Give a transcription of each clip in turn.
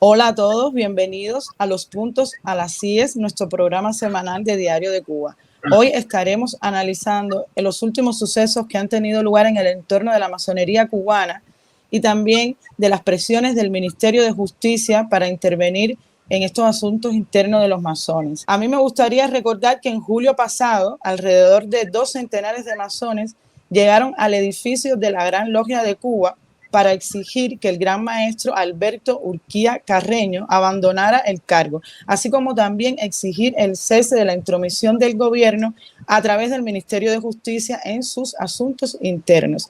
Hola a todos, bienvenidos a Los Puntos a las IES, nuestro programa semanal de Diario de Cuba. Hoy estaremos analizando los últimos sucesos que han tenido lugar en el entorno de la masonería cubana y también de las presiones del Ministerio de Justicia para intervenir en estos asuntos internos de los masones. A mí me gustaría recordar que en julio pasado, alrededor de 2 centenares de masones llegaron al edificio de la Gran Logia de Cuba para exigir que el gran maestro Alberto Urquía Carreño abandonara el cargo, así como también exigir el cese de la intromisión del gobierno a través del Ministerio de Justicia en sus asuntos internos.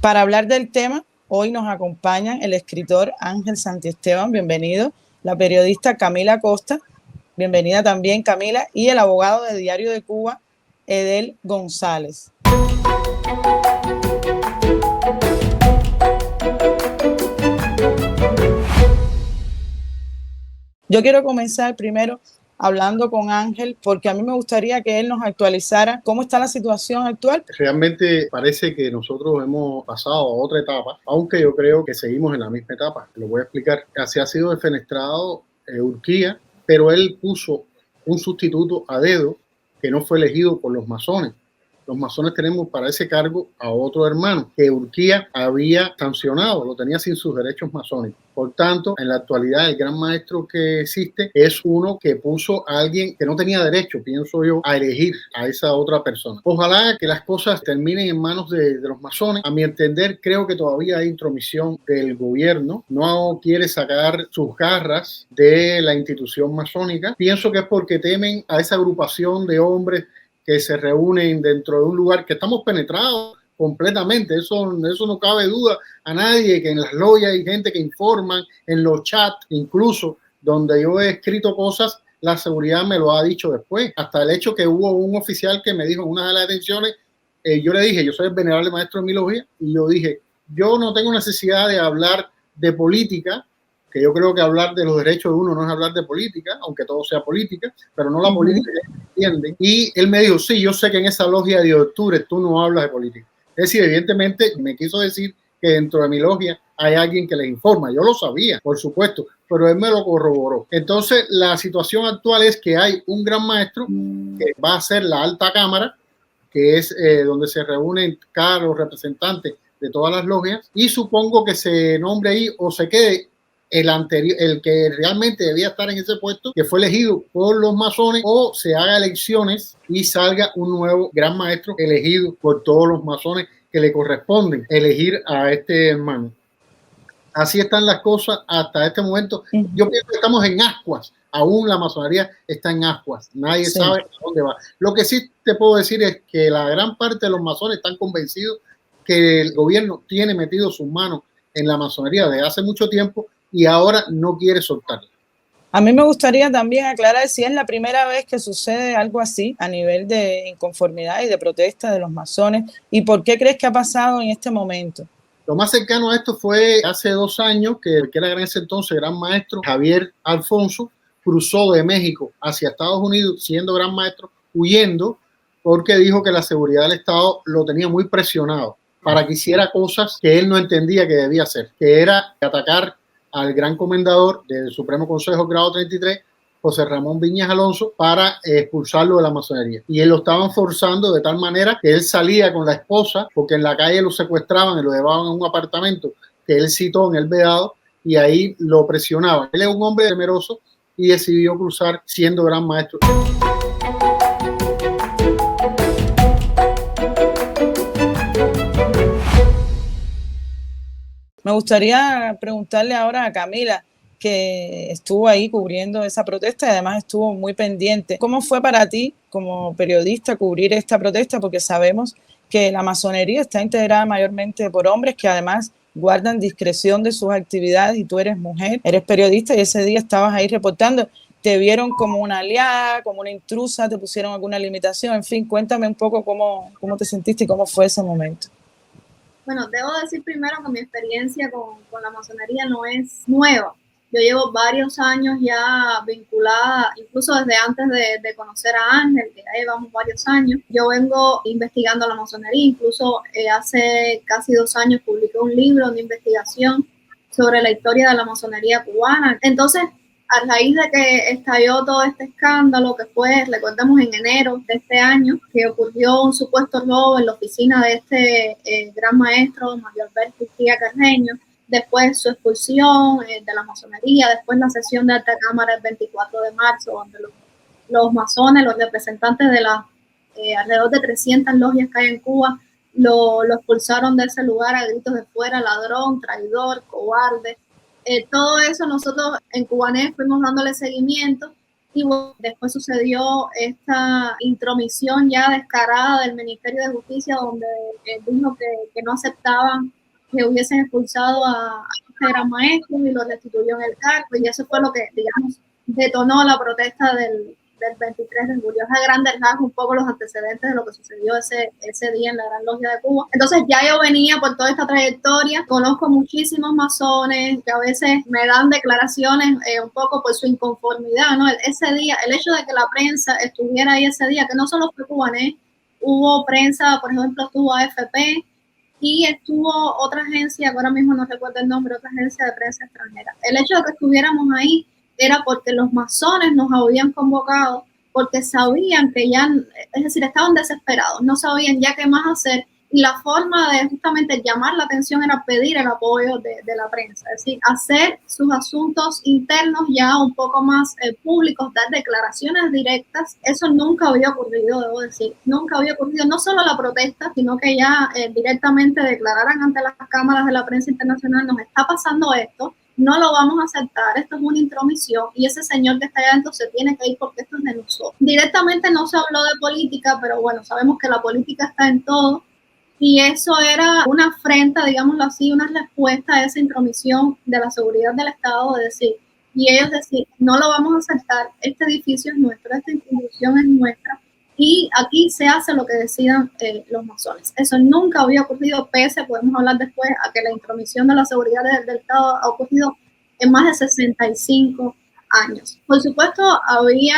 Para hablar del tema, hoy nos acompañan el escritor Ángel Santiesteban, bienvenido, la periodista Camila Costa, bienvenida también Camila, y el abogado de Diario de Cuba, Edel González. Yo quiero comenzar primero hablando con Ángel, porque a mí me gustaría que él nos actualizara cómo está la situación actual. Realmente parece que nosotros hemos pasado a otra etapa, aunque yo creo que seguimos en la misma etapa. Lo voy a explicar. Así ha sido defenestrado Urquía, pero él puso un sustituto a dedo que no fue elegido por los masones. Los masones tenemos para ese cargo a otro hermano que Urquía había sancionado, lo tenía sin sus derechos masónicos. Por tanto, en la actualidad el gran maestro que existe es uno que puso a alguien que no tenía derecho, pienso yo, a elegir a esa otra persona. Ojalá que las cosas terminen en manos de los masones. A mi entender, creo que todavía hay intromisión del gobierno. No quiere sacar sus garras de la institución masónica. Pienso que es porque temen a esa agrupación de hombres que se reúnen dentro de un lugar que estamos penetrados completamente. Eso no cabe duda a nadie, que en las logias hay gente que informan, en los chats, incluso donde yo he escrito cosas, la seguridad me lo ha dicho después. Hasta el hecho que hubo un oficial que me dijo en una de las detenciones, yo le dije, yo soy el venerable maestro de mi logia, y yo dije, yo no tengo necesidad de hablar de política, que yo creo que hablar de los derechos de uno no es hablar de política, aunque todo sea política, pero no la política que entienden. Y él me dijo, sí, yo sé que en esa logia de octubre tú no hablas de política. Es decir, evidentemente me quiso decir que dentro de mi logia hay alguien que les informa. Yo lo sabía, por supuesto, pero él me lo corroboró. Entonces, la situación actual es que hay un gran maestro que va a ser la alta cámara, que es donde se reúnen cada los representantes de todas las logias, y supongo que se nombre ahí o se quede el anterior, el que realmente debía estar en ese puesto, que fue elegido por los masones, o se haga elecciones y salga un nuevo gran maestro elegido por todos los masones que le corresponden elegir a este hermano. Así están las cosas hasta este momento. Yo pienso que estamos en ascuas. Aún la masonería está en ascuas. Nadie sabe a dónde va. Lo que sí te puedo decir es que la gran parte de los masones están convencidos que el gobierno tiene metido sus manos en la masonería desde hace mucho tiempo y ahora no quiere soltarla. A mí me gustaría también aclarar si es la primera vez que sucede algo así a nivel de inconformidad y de protesta de los masones, y por qué crees que ha pasado en este momento. Lo más cercano a esto fue hace 2 años que era en ese entonces gran maestro Javier Alfonso cruzó de México hacia Estados Unidos siendo gran maestro, huyendo porque dijo que la seguridad del Estado lo tenía muy presionado para que hiciera cosas que él no entendía que debía hacer, que era atacar al gran comendador del Supremo Consejo Grado 33, José Ramón Viñas Alonso, para expulsarlo de la masonería. Y él lo estaban forzando de tal manera que él salía con la esposa, porque en la calle lo secuestraban y lo llevaban a un apartamento que él citó en el Vedado, y ahí lo presionaban. Él es un hombre temeroso y decidió cruzar siendo gran maestro. Me gustaría preguntarle ahora a Camila, que estuvo ahí cubriendo esa protesta y además estuvo muy pendiente. ¿Cómo fue para ti como periodista cubrir esta protesta? Porque sabemos que la masonería está integrada mayormente por hombres que además guardan discreción de sus actividades, y tú eres mujer, eres periodista y ese día estabas ahí reportando. ¿Te vieron como una aliada, como una intrusa? ¿Te pusieron alguna limitación? En fin, cuéntame un poco cómo te sentiste y cómo fue ese momento. Bueno, debo decir primero que mi experiencia con la masonería no es nueva. Yo llevo varios años ya vinculada, incluso desde antes de conocer a Ángel, que ya llevamos varios años. Yo vengo investigando la masonería, incluso hace casi 2 años publiqué un libro de investigación sobre la historia de la masonería cubana. Entonces, a raíz de que estalló todo este escándalo, que fue, recordemos, en enero de este año, que ocurrió un supuesto robo en la oficina de este gran maestro, Mario Alberto Urquía Carreño, después su expulsión de la masonería, después la sesión de alta cámara el 24 de marzo, donde los masones, los representantes de las alrededor de 300 logias que hay en Cuba, lo expulsaron de ese lugar a gritos de fuera, ladrón, traidor, cobarde. Todo eso nosotros en Cubanet fuimos dándole seguimiento y bueno, después sucedió esta intromisión ya descarada del Ministerio de Justicia, donde dijo que no aceptaban que hubiesen expulsado a este gran maestro y lo destituyó en el cargo, y eso fue lo que, digamos, detonó la protesta del 23 de julio. Es a grandes rasgos un poco los antecedentes de lo que sucedió ese día en la Gran Logia de Cuba. Entonces ya yo venía por toda esta trayectoria, conozco muchísimos masones que a veces me dan declaraciones un poco por su inconformidad, ¿no? Ese día, el hecho de que la prensa estuviera ahí ese día, que no solo fue Cubanet, hubo prensa, por ejemplo, estuvo AFP, y estuvo otra agencia, ahora mismo no recuerdo el nombre, otra agencia de prensa extranjera. El hecho de que estuviéramos ahí era porque los masones nos habían convocado, porque sabían que ya, es decir, estaban desesperados, no sabían ya qué más hacer, y la forma de justamente llamar la atención era pedir el apoyo de la prensa, es decir, hacer sus asuntos internos ya un poco más públicos, dar declaraciones directas. Eso nunca había ocurrido, debo decir, nunca había ocurrido, no solo la protesta, sino que ya directamente declararan ante las cámaras de la prensa internacional: nos está pasando esto, no lo vamos a aceptar, esto es una intromisión y ese señor que está allá adentro se tiene que ir porque esto es de nosotros. Directamente no se habló de política, pero bueno, sabemos que la política está en todo. Y eso era una afrenta, digámoslo así, una respuesta a esa intromisión de la seguridad del Estado, de decir, y ellos decir, no lo vamos a aceptar, este edificio es nuestro, esta institución es nuestra, y aquí se hace lo que decidan los masones. Eso nunca había ocurrido, pese, podemos hablar después, a que la intromisión de la seguridad del Estado ha ocurrido en más de 65 años. Por supuesto, había,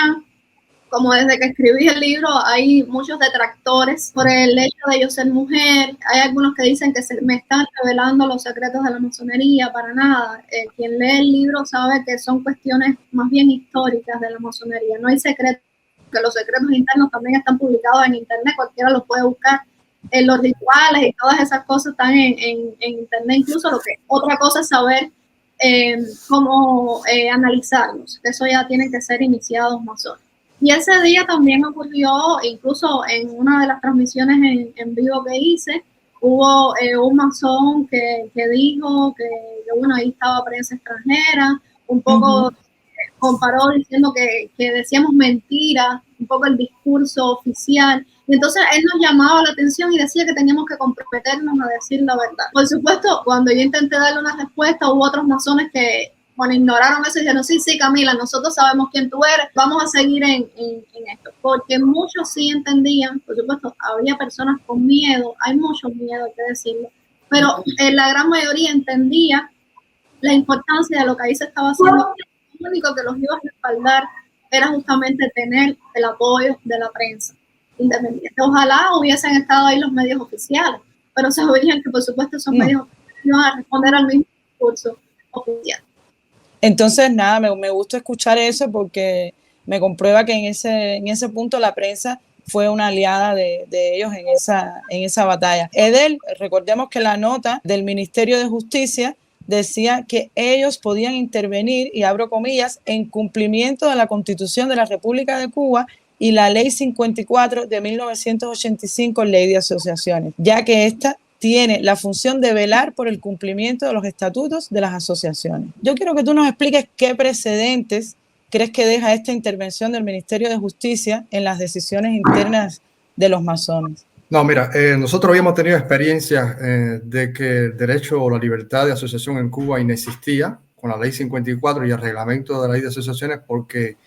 como desde que escribí el libro, hay muchos detractores por el hecho de yo ser mujer. Hay algunos que dicen que me están revelando los secretos de la masonería. Para nada. Quien lee el libro sabe que son cuestiones más bien históricas de la masonería. No hay secretos, que los secretos internos también están publicados en internet, cualquiera los puede buscar. Los rituales y todas esas cosas están en internet. Incluso otra cosa es saber cómo analizarlos. Eso ya tienen que ser iniciados masones. Y ese día también ocurrió, incluso en una de las transmisiones en vivo que hice, hubo un masón que dijo que, bueno, ahí estaba prensa extranjera, un poco comparó diciendo que decíamos mentiras, un poco el discurso oficial. Y entonces él nos llamaba la atención y decía que teníamos que comprometernos a decir la verdad. Por supuesto, cuando yo intenté darle una respuesta, hubo otros masones que, bueno, ignoraron eso y dijeron, sí, Camila, nosotros sabemos quién tú eres, vamos a seguir en esto. Porque muchos sí entendían, por supuesto, había personas con miedo, hay mucho miedo, hay que decirlo, pero la gran mayoría entendía la importancia de lo que ahí se estaba haciendo. Lo único que los iba a respaldar era justamente tener el apoyo de la prensa independiente. Ojalá hubiesen estado ahí los medios oficiales, pero sabían que, por supuesto, esos medios oficiales iban a responder al mismo discurso oficial. Entonces, nada, me gusta escuchar eso porque me comprueba que en ese punto la prensa fue una aliada de ellos en esa batalla. Edel, recordemos que la nota del Ministerio de Justicia decía que ellos podían intervenir, y abro comillas, en cumplimiento de la Constitución de la República de Cuba y la Ley 54 de 1985, Ley de Asociaciones, ya que esta tiene la función de velar por el cumplimiento de los estatutos de las asociaciones. Yo quiero que tú nos expliques qué precedentes crees que deja esta intervención del Ministerio de Justicia en las decisiones internas de los masones. No, mira, nosotros habíamos tenido experiencias de que el derecho o la libertad de asociación en Cuba inexistía con la Ley 54 y el reglamento de la Ley de Asociaciones, porque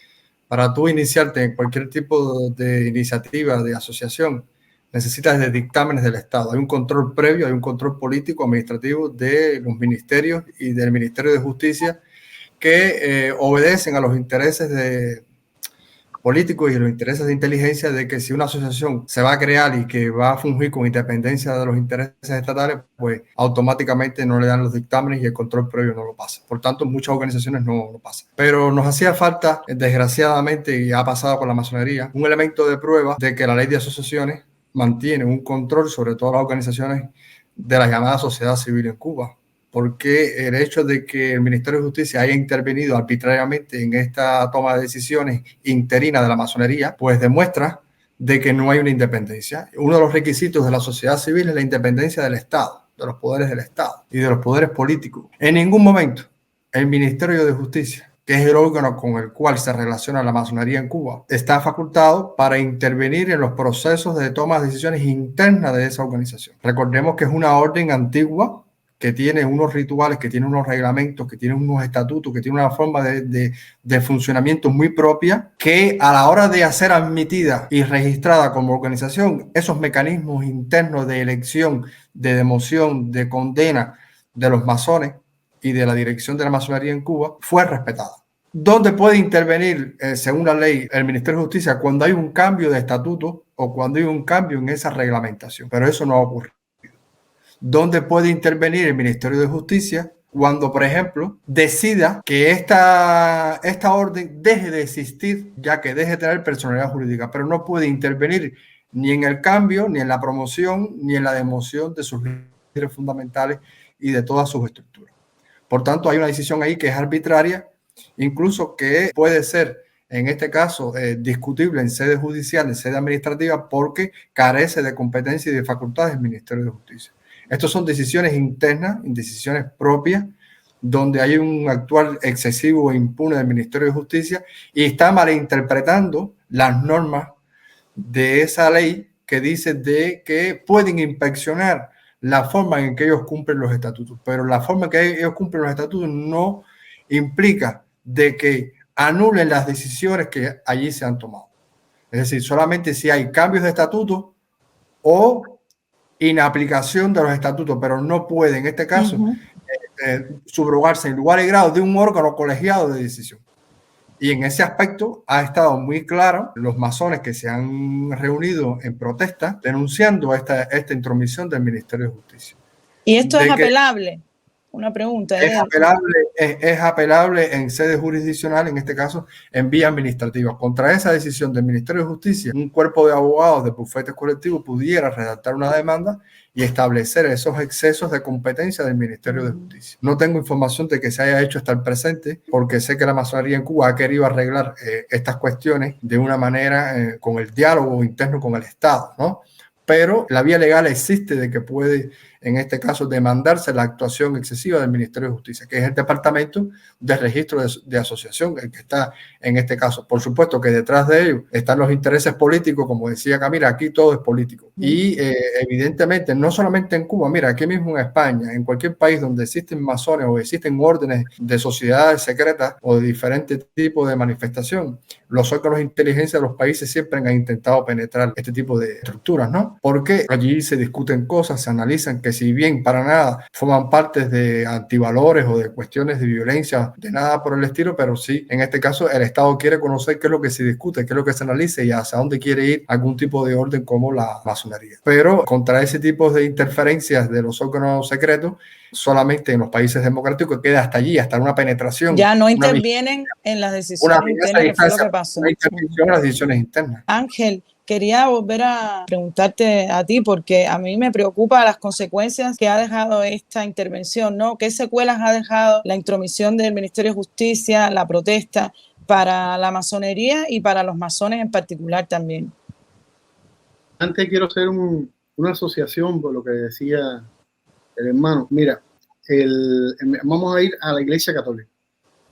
para tú iniciarte en cualquier tipo de iniciativa de asociación necesitas de dictámenes del Estado. Hay un control previo, hay un control político, administrativo de los ministerios y del Ministerio de Justicia que obedecen a los intereses políticos y los intereses de inteligencia de que si una asociación se va a crear y que va a fungir con independencia de los intereses estatales, pues automáticamente no le dan los dictámenes y el control previo no lo pasa. Por tanto, muchas organizaciones no lo pasan. Pero nos hacía falta, desgraciadamente, y ha pasado con la masonería, un elemento de prueba de que la ley de asociaciones mantiene un control sobre todas las organizaciones de la llamada sociedad civil en Cuba. Porque el hecho de que el Ministerio de Justicia haya intervenido arbitrariamente en esta toma de decisiones interina de la masonería, pues demuestra de que no hay una independencia. Uno de los requisitos de la sociedad civil es la independencia del Estado, de los poderes del Estado y de los poderes políticos. En ningún momento el Ministerio de Justicia, que es el órgano con el cual se relaciona la masonería en Cuba, está facultado para intervenir en los procesos de toma de decisiones internas de esa organización. Recordemos que es una orden antigua que tiene unos rituales, que tiene unos reglamentos, que tiene unos estatutos, que tiene una forma de funcionamiento muy propia, que a la hora de ser admitida y registrada como organización, esos mecanismos internos de elección, de democión, de condena de los masones y de la dirección de la masonería en Cuba fue respetada. ¿Dónde puede intervenir, según la ley, el Ministerio de Justicia cuando hay un cambio de estatuto o cuando hay un cambio en esa reglamentación? Pero eso no ha ocurrido. ¿Dónde puede intervenir el Ministerio de Justicia cuando, por ejemplo, decida que esta orden deje de existir, ya que deje de tener personalidad jurídica, pero no puede intervenir ni en el cambio, ni en la promoción, ni en la democión de sus líderes fundamentales y de todas sus estructuras? Por tanto, hay una decisión ahí que es arbitraria, incluso que puede ser, en este caso, discutible en sede judicial, en sede administrativa, porque carece de competencia y de facultades del Ministerio de Justicia. Estas son decisiones internas, decisiones propias, donde hay un actuar excesivo e impune del Ministerio de Justicia y está malinterpretando las normas de esa ley que dice de que pueden inspeccionar la forma en que ellos cumplen los estatutos, pero la forma en que ellos cumplen los estatutos no implica de que anulen las decisiones que allí se han tomado. Es decir, solamente si hay cambios de estatuto o inaplicación de los estatutos, pero no puede en este caso subrogarse en lugar y grado de un órgano colegiado de decisión. Y en ese aspecto ha estado muy claro los masones que se han reunido en protesta denunciando esta intromisión del Ministerio de Justicia. ¿Y esto es apelable? Una pregunta. Es apelable en sede jurisdiccional, en este caso en vía administrativa. Contra esa decisión del Ministerio de Justicia, un cuerpo de abogados de bufetes colectivos pudiera redactar una demanda y establecer esos excesos de competencia del Ministerio de Justicia. No tengo información de que se haya hecho hasta el presente, porque sé que la masonería en Cuba ha querido arreglar estas cuestiones de una manera con el diálogo interno con el Estado, ¿no? Pero la vía legal existe de que puede, en este caso, demandarse la actuación excesiva del Ministerio de Justicia, que es el Departamento de Registro de Asociación, el que está en este caso. Por supuesto que detrás de ello están los intereses políticos, como decía Camila, aquí todo es político. Y evidentemente, no solamente en Cuba, mira, aquí mismo en España, en cualquier país donde existen masones o existen órdenes de sociedades secretas o de diferentes tipos de manifestación, los órganos de inteligencia de los países siempre han intentado penetrar este tipo de estructuras, ¿no? Porque allí se discuten cosas, se analizan que si bien para nada forman parte de antivalores o de cuestiones de violencia, de nada por el estilo, pero sí, en este caso el Estado quiere conocer qué es lo que se discute, qué es lo que se analiza y hacia dónde quiere ir algún tipo de orden como la masonería. Pero contra ese tipo de interferencias de los órganos secretos, solamente en los países democráticos queda hasta allí, hasta una penetración. Ya no intervienen en las decisiones internas, que fue lo que pasó. Una intervención en las decisiones internas. Ángel, quería volver a preguntarte a ti, porque a mí me preocupa las consecuencias que ha dejado esta intervención, ¿no? ¿Qué secuelas ha dejado la intromisión del Ministerio de Justicia, la protesta, para la masonería y para los masones en particular también? Antes quiero hacer una asociación por lo que decía el hermano. Mira, vamos a ir a la Iglesia Católica.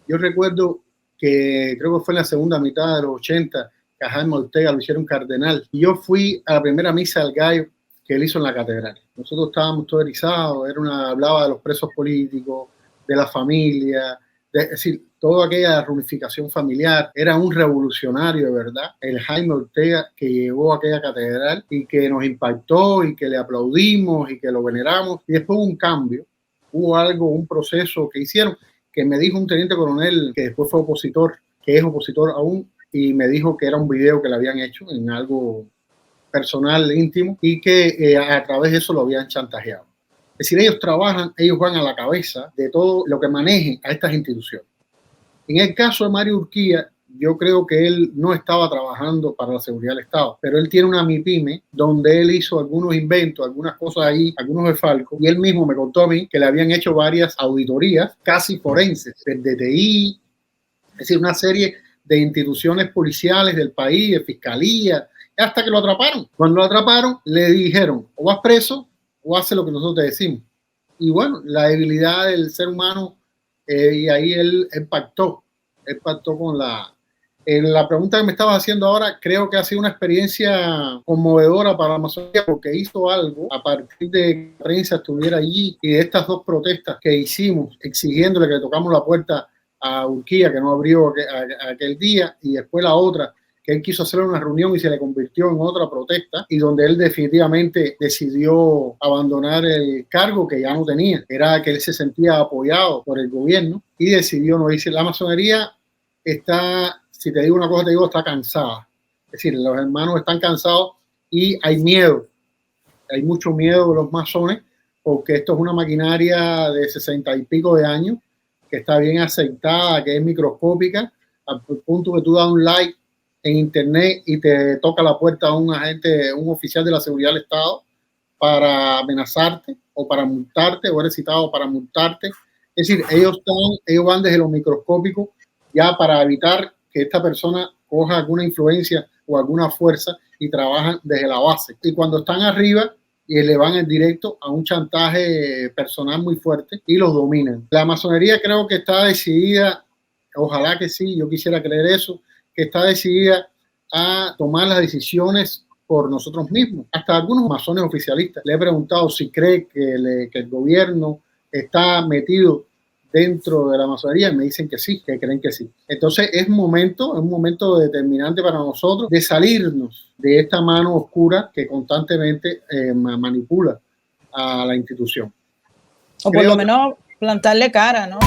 Yo recuerdo que creo que fue en la segunda mitad de los 80 que a Jaime Ortega lo hicieron cardenal. Y yo fui a la primera misa del gallo que él hizo en la catedral. Nosotros estábamos todos erizados, hablaba de los presos políticos, de la familia, es decir, toda aquella reunificación familiar. Era un revolucionario de verdad, el Jaime Ortega, que llegó a aquella catedral y que nos impactó y que le aplaudimos y que lo veneramos. Y después hubo un cambio, hubo algo, un proceso que hicieron que me dijo un teniente coronel que después fue opositor, que es opositor aún, y me dijo que era un video que le habían hecho en algo personal, íntimo, y que a través de eso lo habían chantajeado. Es decir, ellos trabajan, ellos van a la cabeza de todo lo que manejen a estas instituciones. En el caso de Mario Urquía, yo creo que él no estaba trabajando para la seguridad del Estado, pero él tiene una MIPYME donde él hizo algunos inventos, algunas cosas ahí, algunos desfalcos, y él mismo me contó a mí que le habían hecho varias auditorías casi forenses, del DTI, es decir, una serie de instituciones policiales del país, de fiscalía, hasta que lo atraparon. Cuando lo atraparon, le dijeron, o vas preso o hace lo que nosotros te decimos. Y bueno, la debilidad del ser humano, y ahí él pactó con la... En la pregunta que me estabas haciendo ahora, creo que ha sido una experiencia conmovedora para la Amazonía porque hizo algo a partir de que la prensa estuviera allí y de estas dos protestas que hicimos exigiéndole que le tocamos la puerta a Urquía, que no abrió aquel día, y después la otra, que él quiso hacer una reunión y se le convirtió en otra protesta, y donde él definitivamente decidió abandonar el cargo que ya no tenía. Era que él se sentía apoyado por el gobierno y decidió no irse. La masonería está, si te digo una cosa, te digo, está cansada. Es decir, los hermanos están cansados y hay miedo. Hay mucho miedo de los masones porque esto es una maquinaria de 60 y pico de años que está bien aceptada, que es microscópica, al punto que tú das un like en internet y te toca la puerta a un agente, un oficial de la seguridad del Estado para amenazarte o para multarte, o eres citado para multarte. Es decir, ellos van desde lo microscópico ya para evitar que esta persona coja alguna influencia o alguna fuerza y trabajan desde la base. Y cuando están arriba, y le van en directo a un chantaje personal muy fuerte y los dominan. La masonería creo que está decidida, ojalá que sí, yo quisiera creer eso, que está decidida a tomar las decisiones por nosotros mismos. Hasta algunos masones oficialistas le he preguntado si cree que el gobierno está metido dentro de la masonería y me dicen que sí, que creen que sí. Entonces es un momento determinante para nosotros de salirnos de esta mano oscura que constantemente manipula a la institución. O por lo menos plantarle cara, ¿no?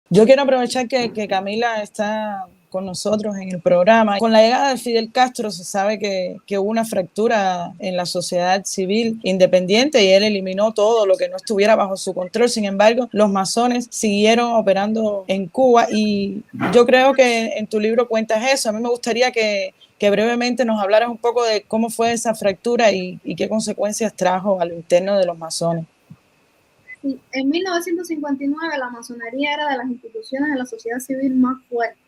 Yo quiero aprovechar que Camila está con nosotros en el programa. Con la llegada de Fidel Castro se sabe que hubo una fractura en la sociedad civil independiente y él eliminó todo lo que no estuviera bajo su control. Sin embargo, los masones siguieron operando en Cuba y yo creo que en tu libro cuentas eso. A mí me gustaría que brevemente nos hablaras un poco de cómo fue esa fractura y qué consecuencias trajo a lo interno de los masones. En 1959 la masonería era de las instituciones de la sociedad civil más fuertes.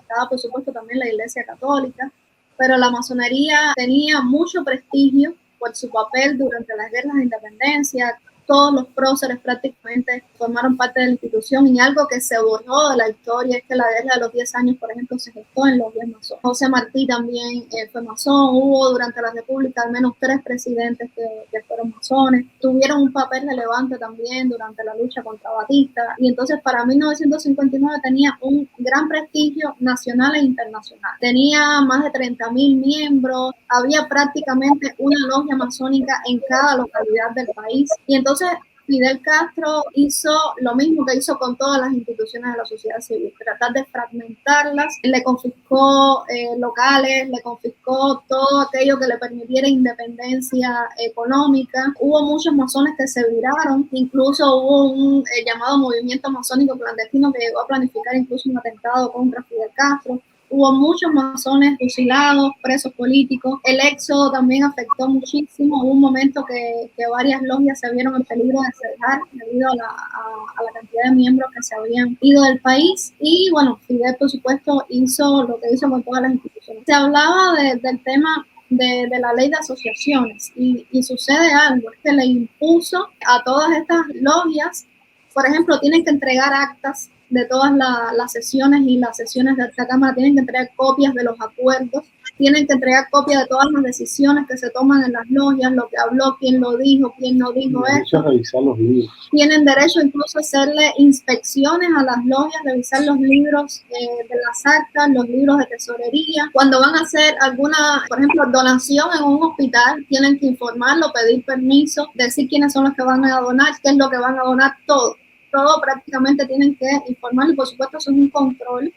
Estaba, por supuesto, también la Iglesia Católica, pero la masonería tenía mucho prestigio por su papel durante las guerras de independencia. Todos los próceres prácticamente formaron parte de la institución y algo que se borró de la historia es que la guerra de los 10 años, por ejemplo, se gestó en los 10 masones. José Martí también fue masón. Hubo durante la República al menos 3 presidentes que fueron masones. Tuvieron un papel relevante también durante la lucha contra Batista. Y entonces para 1959 tenía un gran prestigio nacional e internacional. Tenía más de 30.000 miembros. Había prácticamente una logia masónica en cada localidad del país. Y entonces Fidel Castro hizo lo mismo que hizo con todas las instituciones de la sociedad civil, tratar de fragmentarlas. Le confiscó locales, le confiscó todo aquello que le permitiera independencia económica. Hubo muchos masones que se viraron, incluso hubo un llamado movimiento masónico clandestino que llegó a planificar incluso un atentado contra Fidel Castro. Hubo muchos masones fusilados, presos políticos. El éxodo también afectó muchísimo. Hubo un momento que varias logias se vieron en peligro de cerrar debido a la cantidad de miembros que se habían ido del país. Y bueno, Fidel, por supuesto, hizo lo que hizo con todas las instituciones. Se hablaba del tema de la ley de asociaciones y sucede algo, es que le impuso a todas estas logias, por ejemplo, tienen que entregar actas de todas las sesiones y las sesiones de esta Cámara, tienen que entregar copias de los acuerdos tienen que entregar copia de todas las decisiones que se toman en las logias, lo que habló, quién lo dijo, quién no dijo esto. Revisar los libros. Tienen derecho incluso a hacerle inspecciones a las logias, revisar los libros de las actas, los libros de tesorería. Cuando van a hacer alguna, por ejemplo, donación en un hospital, tienen que informarlo, pedir permiso, decir quiénes son los que van a donar, qué es lo que van a donar, todo prácticamente tienen que informar, y por supuesto eso es un control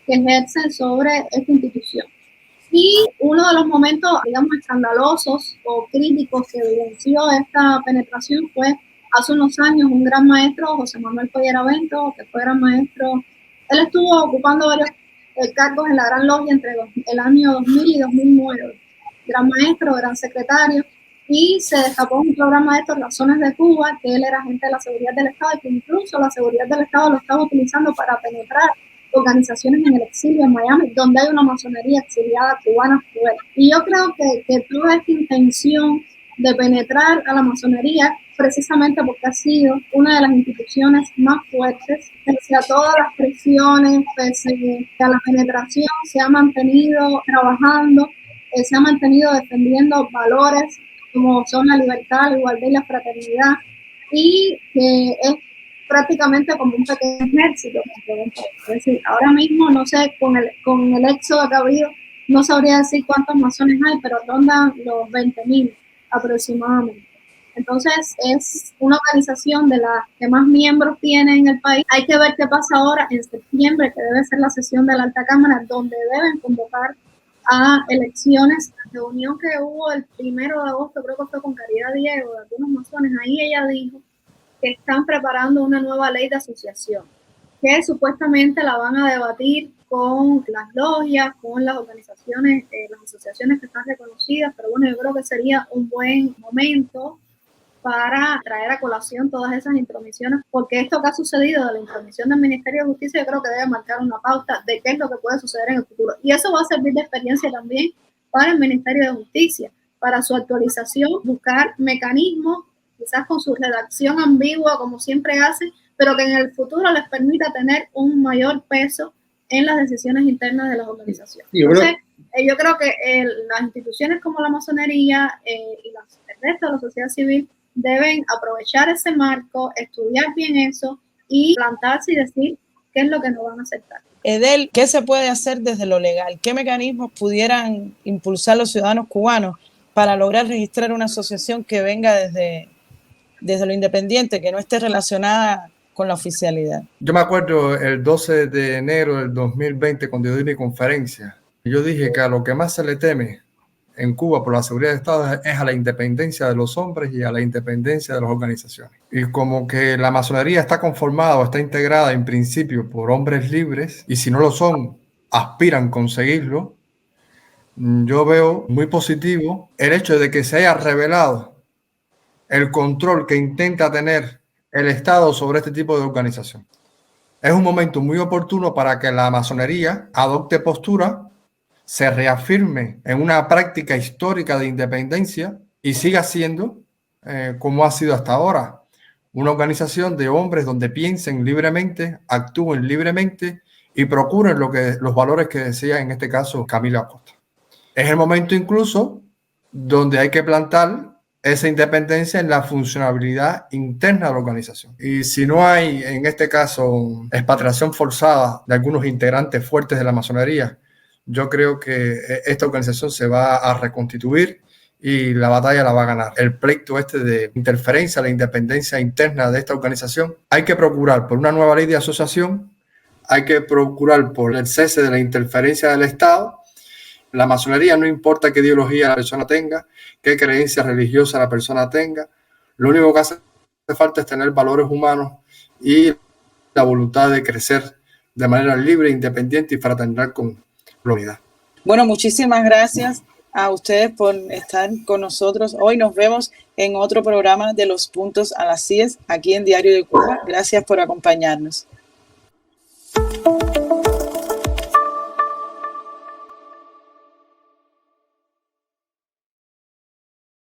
que ejercen sobre esta institución. Y uno de los momentos, digamos, escandalosos o críticos que evidenció esta penetración fue hace unos años un gran maestro, José Manuel Colleravento, que fue gran maestro. Él estuvo ocupando varios cargos en la Gran Logia entre el año 2000 y 2009. Gran maestro, gran secretario, y se destapó un programa de estos, Razones de Cuba, que él era agente de la seguridad del Estado y que incluso la seguridad del Estado lo estaba utilizando para penetrar organizaciones en el exilio en Miami, donde hay una masonería exiliada cubana fuera. Y yo creo que toda esta intención de penetrar a la masonería, precisamente porque ha sido una de las instituciones más fuertes, pese a todas las presiones, pese a la penetración, se ha mantenido trabajando, se ha mantenido defendiendo valores como son la libertad, la igualdad y la fraternidad, y que es prácticamente como un pequeño ejército. Es decir, ahora mismo, no sé, con el éxodo que ha habido, no sabría decir cuántos masones hay, pero rondan los 20.000 aproximadamente. Entonces, es una organización de las que más miembros tiene en el país. Hay que ver qué pasa ahora en septiembre, que debe ser la sesión de la Alta Cámara, donde deben convocar a elecciones. La reunión que hubo el 1 de agosto, creo que fue con Caridad Diego, de algunos masones, ahí ella dijo que están preparando una nueva ley de asociación, que supuestamente la van a debatir con las logias, con las organizaciones, las asociaciones que están reconocidas, pero bueno, yo creo que sería un buen momento para traer a colación todas esas intromisiones, porque esto que ha sucedido de la intromisión del Ministerio de Justicia, yo creo que debe marcar una pauta de qué es lo que puede suceder en el futuro. Y eso va a servir de experiencia también para el Ministerio de Justicia, para su actualización, buscar mecanismos, quizás con su redacción ambigua, como siempre hacen, pero que en el futuro les permita tener un mayor peso en las decisiones internas de las organizaciones. Entonces, yo creo que las instituciones como la masonería y el resto de la sociedad civil deben aprovechar ese marco, estudiar bien eso y plantarse y decir qué es lo que no van a aceptar. Edel, ¿qué se puede hacer desde lo legal? ¿Qué mecanismos pudieran impulsar los ciudadanos cubanos para lograr registrar una asociación que venga desde lo independiente, que no esté relacionada con la oficialidad? Yo me acuerdo el 12 de enero del 2020, cuando yo di mi conferencia, yo dije que a lo que más se le teme en Cuba por la seguridad de Estado es a la independencia de los hombres y a la independencia de las organizaciones. Y como que la masonería está conformada o está integrada en principio por hombres libres, y si no lo son, aspiran a conseguirlo, yo veo muy positivo el hecho de que se haya revelado el control que intenta tener el Estado sobre este tipo de organización. Es un momento muy oportuno para que la masonería adopte postura, se reafirme en una práctica histórica de independencia y siga siendo, como ha sido hasta ahora, una organización de hombres donde piensen libremente, actúen libremente y procuren los valores que decía en este caso Camilo Acosta. Es el momento incluso donde hay que plantar esa independencia en la funcionabilidad interna de la organización. Y si no hay, en este caso, expatriación forzada de algunos integrantes fuertes de la masonería, yo creo que esta organización se va a reconstituir y la batalla la va a ganar. El pleito este de interferencia a la independencia interna de esta organización, hay que procurar por una nueva ley de asociación, hay que procurar por el cese de la interferencia del Estado. La masonería no importa qué ideología la persona tenga, qué creencia religiosa la persona tenga, lo único que hace falta es tener valores humanos y la voluntad de crecer de manera libre, independiente y fraternal con la unidad. Bueno, muchísimas gracias a ustedes por estar con nosotros. Hoy nos vemos en otro programa de Los Puntos a las 10 aquí en Diario de Cuba. Gracias por acompañarnos.